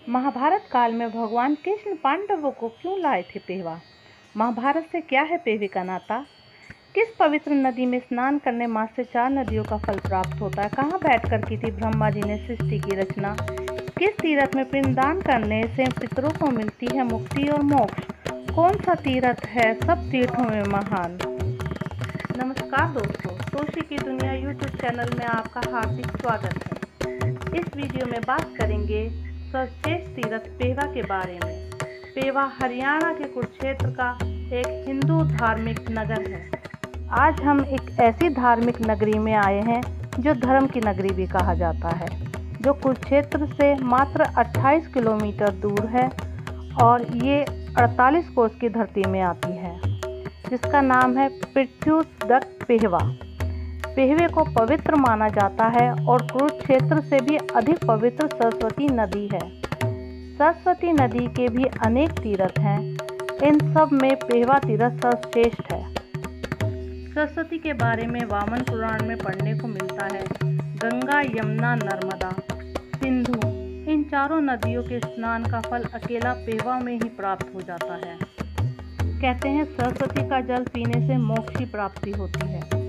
महाभारत काल में भगवान कृष्ण पांडवों को क्यों लाए थे पेहवा? महाभारत से क्या है पेहवे का नाता? किस पवित्र नदी में स्नान करने मात्र से 4 नदियों का फल प्राप्त होता है? कहाँ बैठकर की थी ब्रह्मा जी ने सृष्टि की रचना? किस तीर्थ में पिंडदान करने से पितरों को मिलती है मुक्ति और मोक्ष? कौन सा तीर्थ है सब तीर्थों में महान? नमस्कार दोस्तों, तोशी की दुनिया यूट्यूब चैनल में आपका हार्दिक स्वागत है। इस वीडियो में बात करेंगे सर्वश्रेष्ठ तीर्थ पेहवा के बारे में। पेहवा हरियाणा के कुरुक्षेत्र का एक हिंदू धार्मिक नगर है। आज हम एक ऐसी धार्मिक नगरी में आए हैं जो धर्म की नगरी भी कहा जाता है, जो कुरुक्षेत्र से मात्र 28 किलोमीटर दूर है और ये 48 कोस की धरती में आती है, जिसका नाम है पृथ्वीदत्त पेहवा। पेहवे को पवित्र माना जाता है और कुरुक्षेत्र से भी अधिक पवित्र सरस्वती नदी है। सरस्वती नदी के भी अनेक तीर्थ हैं, इन सब में पेहवा तीर्थ सर्वश्रेष्ठ है। सरस्वती के बारे में वामन पुराण में पढ़ने को मिलता है। गंगा, यमुना, नर्मदा, सिंधु, इन चारों नदियों के स्नान का फल अकेला पेहवा में ही प्राप्त हो जाता है। कहते हैं सरस्वती का जल पीने से मोक्ष की प्राप्ति होती है।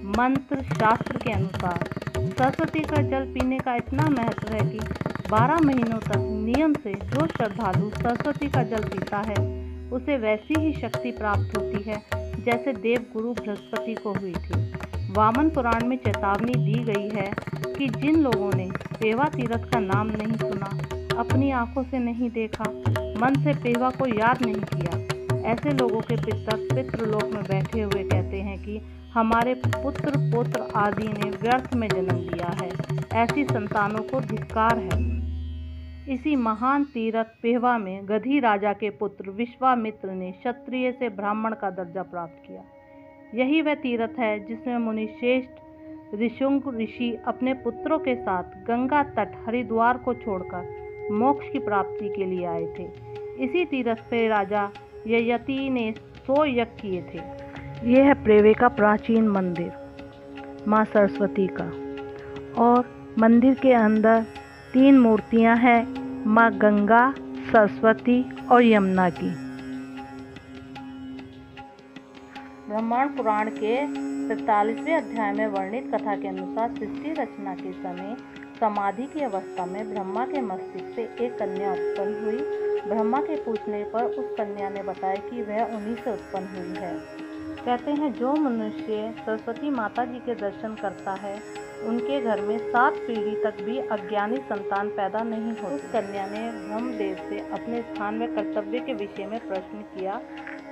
मंत्र शास्त्र के अनुसार सरस्वती का जल पीने का इतना महत्व है कि 12 महीनों तक नियम से जो श्रद्धालु सरस्वती का जल पीता है उसे वैसी ही शक्ति प्राप्त होती है जैसे देव गुरु बृहस्पति को हुई थी। वामन पुराण में चेतावनी दी गई है कि जिन लोगों ने पेहवा तीर्थ का नाम नहीं सुना, अपनी आंखों से नहीं देखा, मन से पेहवा को याद नहीं किया, ऐसे लोगों के पितृलोक में बैठे हुए कहते हैं कि हमारे पुत्र पौत्र आदि ने व्यर्थ में जन्म लिया है, ऐसी संतानों को धिक्कार है। इसी महान तीर्थ पेहवा में गधी राजा के पुत्र विश्वामित्र ने क्षत्रिय से ब्राह्मण का दर्जा प्राप्त किया। यही वह तीर्थ है जिसमें मुनिश्रेष्ठ ऋषुंग ऋषि अपने पुत्रों के साथ गंगा तट हरिद्वार को छोड़कर मोक्ष की प्राप्ति के लिए आए थे। इसी तीर्थ पे राजा ययति ने 100 यज्ञ किए थे। यह है पेहवे का प्राचीन मंदिर माँ सरस्वती का, और मंदिर के अंदर 3 मूर्तियां हैं, माँ गंगा, सरस्वती और यमुना की। ब्रह्मांड पुराण के 43वें अध्याय में वर्णित कथा के अनुसार सृष्टि रचना के समय समाधि की अवस्था में ब्रह्मा के मस्तिष्क से एक कन्या उत्पन्न हुई। ब्रह्मा के पूछने पर उस कन्या ने बताया कि वह उन्हीं से उत्पन्न हुई है। कहते हैं जो मनुष्य सरस्वती माता जी के दर्शन करता है उनके घर में 7 पीढ़ी तक भी अज्ञानी संतान पैदा नहीं होती। उस कन्या ने ब्रह्मदेव से अपने स्थान व कर्तव्य के विषय में प्रश्न किया।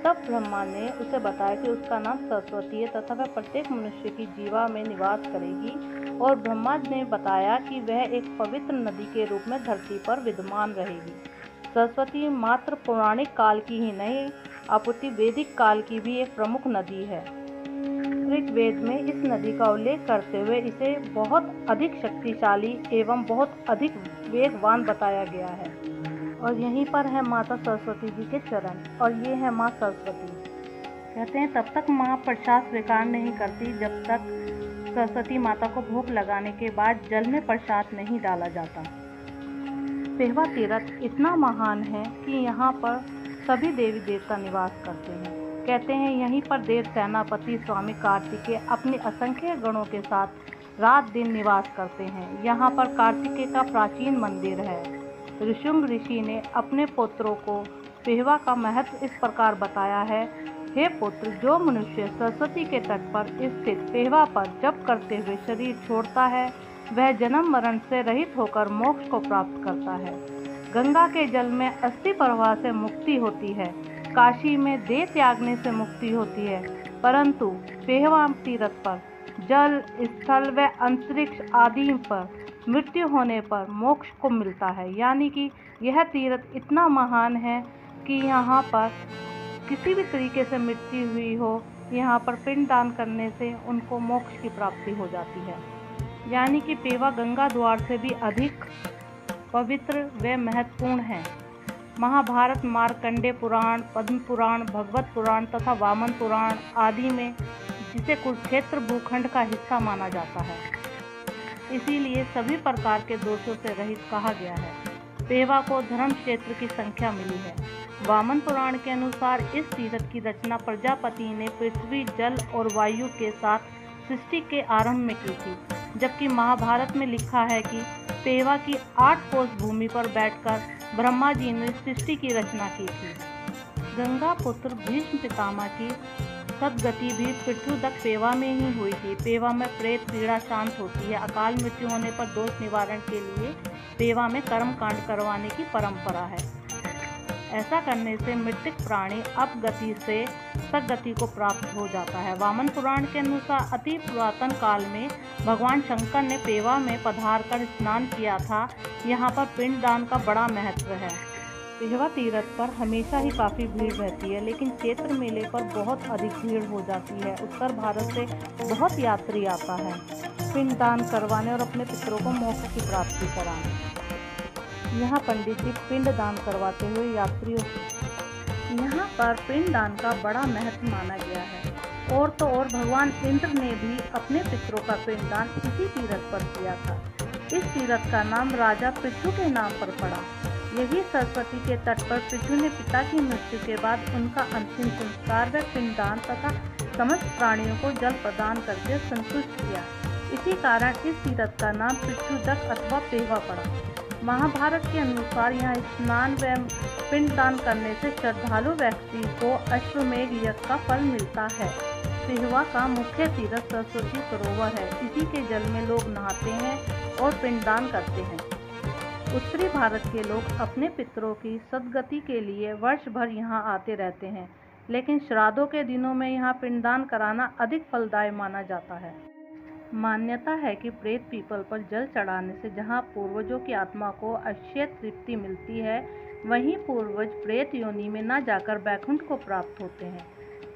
तब ब्रह्मा ने उसे बताया कि उसका नाम सरस्वती है तथा वह प्रत्येक मनुष्य की जीवा में निवास करेगी, और ब्रह्मा ने बताया कि वह एक पवित्र नदी के रूप में धरती पर विद्यमान रहेगी। सरस्वती मात्र पौराणिक काल की ही नहीं अपितु वैदिक काल की भी एक प्रमुख नदी है। ऋग्वेद में इस नदी का उल्लेख करते हुए इसे बहुत अधिक शक्तिशाली एवं बहुत अधिक वेगवान बताया गया है। और यहीं पर है माता सरस्वती जी के चरण, और ये है माँ सरस्वती। कहते हैं तब तक माँ प्रसाद स्वीकार नहीं करती जब तक सरस्वती माता को भोग लगाने के बाद जल में प्रसाद नहीं डाला जाता। पेहवा तीर्थ इतना महान है कि यहाँ पर सभी देवी देवता निवास करते हैं। कहते हैं यहीं पर देव सेनापति स्वामी कार्तिकेय अपने असंख्य गणों के साथ रात दिन निवास करते हैं। यहाँ पर कार्तिकेय का प्राचीन मंदिर है। ऋषुंग ऋषि ने अपने पुत्रों को पेहवा का महत्व इस प्रकार बताया है। हे पुत्र, जो मनुष्य सरस्वती के तट पर स्थित पेहवा पर जप करते हुए शरीर छोड़ता है वह जन्म मरण से रहित होकर मोक्ष को प्राप्त करता है। गंगा के जल में अस्थि प्रवाह से मुक्ति होती है, काशी में देह त्यागने से मुक्ति होती है, परंतु पेहवा तीर्थ पर जल, स्थल व अंतरिक्ष आदि पर मृत्यु होने पर मोक्ष को मिलता है। यानी कि यह तीर्थ इतना महान है कि यहाँ पर किसी भी तरीके से मृत्यु हुई हो, यहाँ पर पिंडदान करने से उनको मोक्ष की प्राप्ति हो जाती है। यानी कि पेहवा गंगा द्वार से भी अधिक पवित्र व महत्वपूर्ण है। महाभारत, मार्कंडेय पुराण, पद्म पुराण, भगवत पुराण तथा वामन पुराण आदि में जिसे कुरुक्षेत्र भूखंड का हिस्सा माना जाता है, इसीलिए सभी प्रकार के दोषों से रहित कहा गया है। पेवा को धर्म क्षेत्र की संख्या मिली है। वामन पुराण के अनुसार इस तीर्थ की रचना प्रजापति ने पृथ्वी, जल और वायु के साथ सृष्टि के आरंभ में की थी, जबकि महाभारत में लिखा है कि पेवा की 8 कोस भूमि पर बैठकर ब्रह्मा जी ने सृष्टि की रचना की थी। गंगा पुत्र भीष्म पितामह की सदगति भी पितृदक्ष पेवा में ही हुई थी। पेवा में प्रेत पीड़ा शांत होती है। अकाल मृत्यु होने पर दोष निवारण के लिए पेवा में कर्म कांड करवाने की परंपरा है। ऐसा करने से मृतक प्राणी अपगति से सदगति को प्राप्त हो जाता है। वामन पुराण के अनुसार अति पुरातन काल में भगवान शंकर ने पेवा में पधार कर स्नान किया था। यहाँ पर पिंडदान का बड़ा महत्व है। पेवा तीर्थ पर हमेशा ही काफ़ी भीड़ रहती है, लेकिन चैत्र मेले पर बहुत अधिक भीड़ हो जाती है। उत्तर भारत से बहुत यात्री आता है पिंडदान करवाने और अपने पितरों को मोक्ष की प्राप्ति कराने। यहाँ पंडित जी पिंडदान करवाते हुए यात्रियों से यहाँ पर पिंडदान का बड़ा महत्व माना गया है। और तो और भगवान इंद्र ने भी अपने पितरों का पिंडदान इसी तीर्थ पर किया था। इस तीर्थ का नाम राजा पृथु के नाम पर पड़ा। यही सरस्वती के तट पर पृथु ने पिता की मृत्यु के बाद उनका अंतिम संस्कार व पिंडदान तथा समस्त प्राणियों को जल प्रदान करके संतुष्ट किया। इसी कारण इस तीर्थ का नाम पितृदक्ष अथवा पेवा पड़ा। महाभारत के अनुसार यहाँ स्नान व पिंडदान करने से श्रद्धालु व्यक्ति को अश्वमेध यज्ञ का फल मिलता है। पेवा का मुख्य तीर्थ सरस्वती सरोवर है। इसी के जल में लोग नहाते हैं और पिंडदान करते हैं। उत्तरी भारत के लोग अपने पितरों की सदगति के लिए वर्ष भर यहाँ आते रहते हैं, लेकिन श्राद्धों के दिनों में यहाँ पिंडदान कराना अधिक फलदायी माना जाता है। मान्यता है कि प्रेत पीपल पर जल चढ़ाने से जहाँ पूर्वजों की आत्मा को अक्षय तृप्ति मिलती है, वहीं पूर्वज प्रेत योनि में न जाकर बैकुंठ को प्राप्त होते हैं।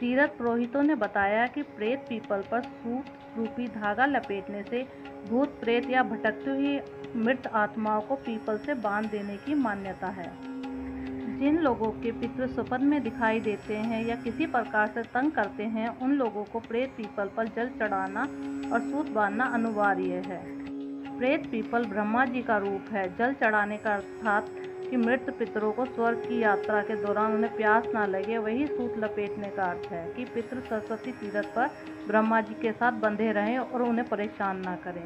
तीर्थ पुरोहितों ने बताया कि प्रेत पीपल पर सूत रूपी धागा लपेटने से भूत प्रेत या भटकती हुई मृत आत्माओं को पीपल से बांध देने की मान्यता है। जिन लोगों के पितृ स्वप्न में दिखाई देते हैं या किसी प्रकार से तंग करते हैं, उन लोगों को प्रेत पीपल पर जल चढ़ाना और सूत बांधना अनिवार्य है। प्रेत पीपल ब्रह्मा जी का रूप है। जल चढ़ाने का अर्थात कि मृत पितरों को स्वर्ग की यात्रा के दौरान उन्हें प्यास ना लगे। वही सूत लपेटने का अर्थ है कि पितृ सरस्वती तीर्थ पर ब्रह्मा जी के साथ बंधे रहें और उन्हें परेशान ना करें।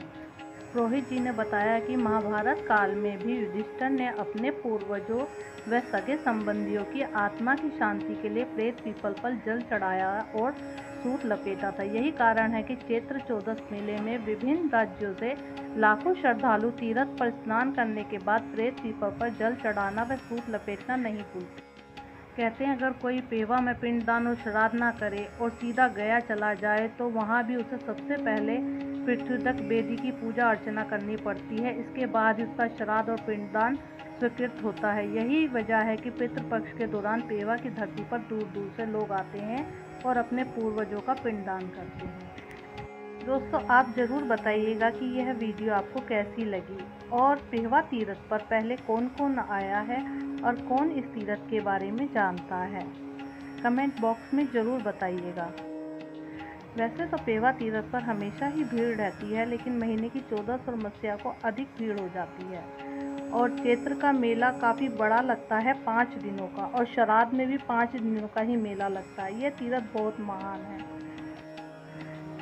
पुरोहित जी ने बताया कि महाभारत काल में भी युधिष्ठिर ने अपने पूर्वजों व सगे संबंधियों की आत्मा की शांति के लिए प्रेत पीपल पर जल चढ़ाया और सूत लपेटा था। यही कारण है कि चैत्र चौदस मेले में विभिन्न राज्यों से लाखों श्रद्धालु तीर्थ पर स्नान करने के बाद प्रेत पीपल पर जल चढ़ाना व सूत लपेटना नहीं भूलते। कहते हैं अगर कोई पेवा में पिंडदान और श्राद्ध ना करे और सीधा गया चला जाए तो वहाँ भी उसे सबसे पहले पितृदक्ष वेदी की पूजा अर्चना करनी पड़ती है। इसके बाद ही उसका श्राद्ध और पिंडदान स्वीकृत होता है। यही वजह है कि पितृपक्ष के दौरान पेवा की धरती पर दूर दूर से लोग आते हैं और अपने पूर्वजों का पिंडदान करते हैं। दोस्तों, आप ज़रूर बताइएगा कि यह वीडियो आपको कैसी लगी और पेवा तीर्थ पर पहले कौन कौन आया है और कौन इस तीर्थ के बारे में जानता है। कमेंट बॉक्स में ज़रूर बताइएगा। वैसे तो पेवा तीर्थ पर हमेशा ही भीड़ रहती है, लेकिन महीने की 14 और मस्या को अधिक भीड़ हो जाती है। और चैत्र का मेला काफ़ी बड़ा लगता है, 5 दिनों का, और श्राद्ध में भी 5 दिनों का ही मेला लगता है। यह तीर्थ बहुत महान है।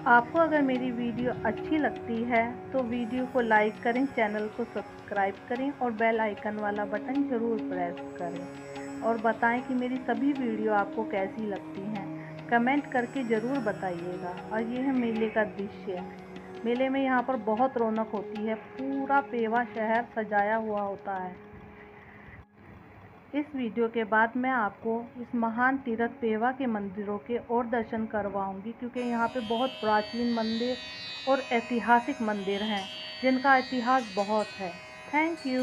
आपको अगर मेरी वीडियो अच्छी लगती है तो वीडियो को लाइक करें, चैनल को सब्सक्राइब करें और बेल आइकन वाला बटन ज़रूर प्रेस करें और बताएं कि मेरी सभी वीडियो आपको कैसी लगती हैं। कमेंट करके ज़रूर बताइएगा। और ये है मेले का दृश्य। मेले में यहाँ पर बहुत रौनक होती है। पूरा पेवा शहर सजाया हुआ होता है। इस वीडियो के बाद मैं आपको इस महान तीर्थ पेवा के मंदिरों के और दर्शन करवाऊंगी, क्योंकि यहाँ पे बहुत प्राचीन मंदिर और ऐतिहासिक मंदिर हैं जिनका इतिहास बहुत है। Thank you.